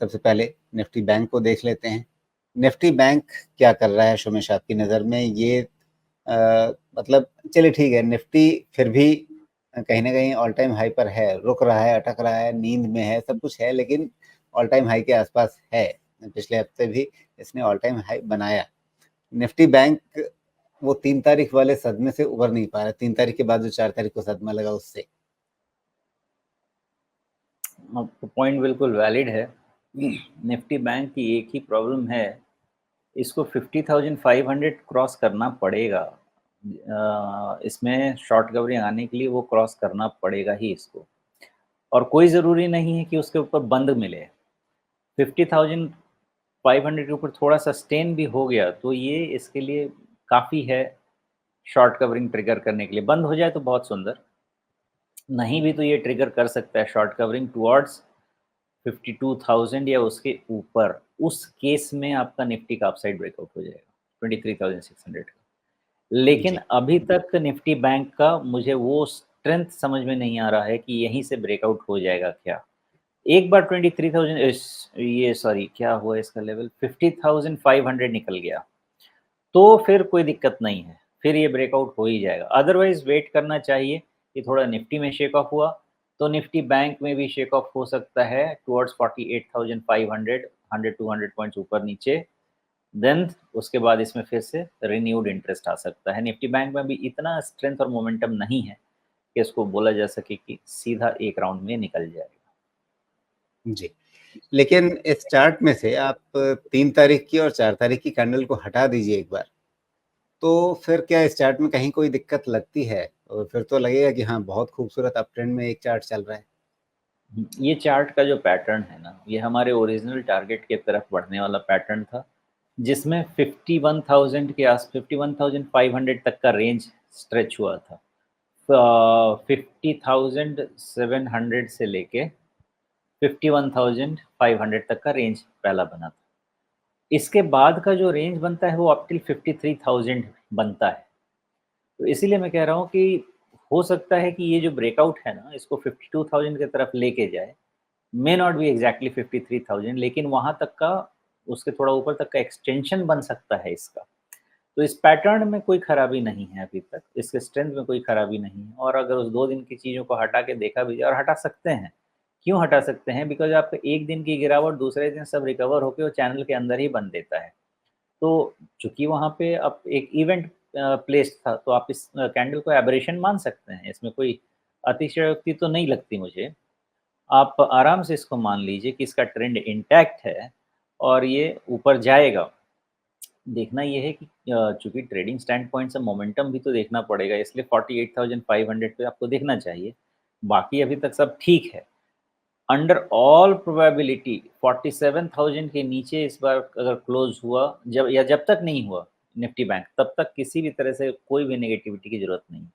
सबसे पहले Nifty bank को देख लेते हैं। निफ्टी बैंक क्या कर रहा है शोमेश आपकी नज़र में? ये मतलब चलिए ठीक है, निफ्टी फिर भी कहीं न कहीं ऑल टाइम हाई पर है, रुक रहा है, अटक रहा है, नींद में है, सब कुछ है, लेकिन ऑल टाइम हाई के आसपास है। पिछले हफ्ते भी इसने ऑल टाइम हाई बनाया। निफ्टी बैंक वो 3 तारीख वाले सदमे से उबर नहीं पा रहा। 3 तारीख के बाद जो 4 तारीख को सदमा लगा उससे। आपका पॉइंट बिल्कुल वैलिड है। निफ्टी बैंक की एक ही प्रॉब्लम है, इसको 50,500 क्रॉस करना पड़ेगा। इसमें शॉर्ट कवरिंग आने के लिए वो क्रॉस करना पड़ेगा ही इसको, और कोई ज़रूरी नहीं है कि उसके ऊपर बंद मिले। 50,500 के ऊपर थोड़ा सस्टेन भी हो गया तो ये इसके लिए काफ़ी है शॉर्ट कवरिंग ट्रिगर करने के लिए। बंद हो जाए तो बहुत सुंदर, नहीं भी तो ये ट्रिगर कर सकता है शॉर्ट कवरिंग टुवर्ड्स 52,000 या उसके ऊपर। उस केस में आपका निफ्टी का अपसाइड ब्रेकआउट हो जाएगा 23,600 का। लेकिन जी। अभी तक निफ्टी बैंक का मुझे वो स्ट्रेंथ समझ में नहीं आ रहा है कि यहीं से ब्रेकआउट हो जाएगा क्या। एक बार 23,000 ये सॉरी क्या हुआ इसका लेवल 50,500 निकल गया तो फिर कोई दिक्कत नहीं है, फिर ये ब्रेकआउट हो ही जाएगा। अदरवाइज वेट करना चाहिए कि थोड़ा निफ्टी में शेक ऑफ हुआ तो निफ्टी बैंक में भी शेक ऑफ हो सकता है टुवर्ड्स 48,500, 100-200 पॉइंट्स ऊपर नीचे। देन उसके बाद इसमें फिर से रिन्यूड इंटरेस्ट आ सकता है। निफ्टी बैंक में भी इतना स्ट्रेंथ और मोमेंटम नहीं है कि इसको बोला जा सके कि सीधा एक राउंड में निकल जाएगा। जी। लेकिन इस चार्ट में से आप 3 तारीख की और 4 तारीख की कैंडल को हटा दीजिए एक बार, तो फिर क्या इस चार्ट में कहीं कोई दिक्कत लगती है? और फिर तो लगेगा कि हाँ, बहुत खूबसूरत अप ट्रेंड में एक चार्ट चल रहा है। ये चार्ट का जो पैटर्न है ना, ये हमारे ओरिजिनल टारगेट के तरफ बढ़ने वाला पैटर्न था, जिसमें 51,000 के आस 51,500 तक का रेंज स्ट्रेच हुआ था। 50,700 से लेके 51,500 तक का रेंज पहला बना था। इसके बाद का जो रेंज बनता है वो अप टिल 53,000 बनता है। तो इसीलिए मैं कह रहा हूँ कि हो सकता है कि ये जो ब्रेकआउट है ना, इसको 52,000 की तरफ लेके जाए। मे नॉट बी एग्जैक्टली 53,000, लेकिन वहाँ तक का, उसके थोड़ा ऊपर तक का एक्सटेंशन बन सकता है इसका। तो इस पैटर्न में कोई खराबी नहीं है अभी तक, इसके स्ट्रेंथ में कोई खराबी नहीं है। और अगर उस 2 दिन की चीज़ों को हटा के देखा भी जाए, और हटा सकते हैं, क्यों हटा सकते हैं? बिकॉज़ आपका एक दिन की गिरावट दूसरे दिन सब रिकवर होके वो चैनल के अंदर ही बन देता है। तो चूँकि वहाँ पे अब एक इवेंट प्लेस था, तो आप इस कैंडल को एबरेशन मान सकते हैं। इसमें कोई अतिशयोक्ति तो नहीं लगती मुझे। आप आराम से इसको मान लीजिए कि इसका ट्रेंड इंटैक्ट है और ये ऊपर जाएगा। देखना ये है कि चूँकि ट्रेडिंग स्टैंड पॉइंट से मोमेंटम भी तो देखना पड़ेगा, इसलिए 48,500 पे आपको देखना चाहिए। बाकी अभी तक सब ठीक है। अंडर ऑल प्रोबेबिलिटी 47,000 के नीचे इस बार अगर क्लोज़ हुआ, जब तक नहीं हुआ निफ्टी बैंक, तब तक किसी भी तरह से कोई भी नेगेटिविटी की ज़रूरत नहीं।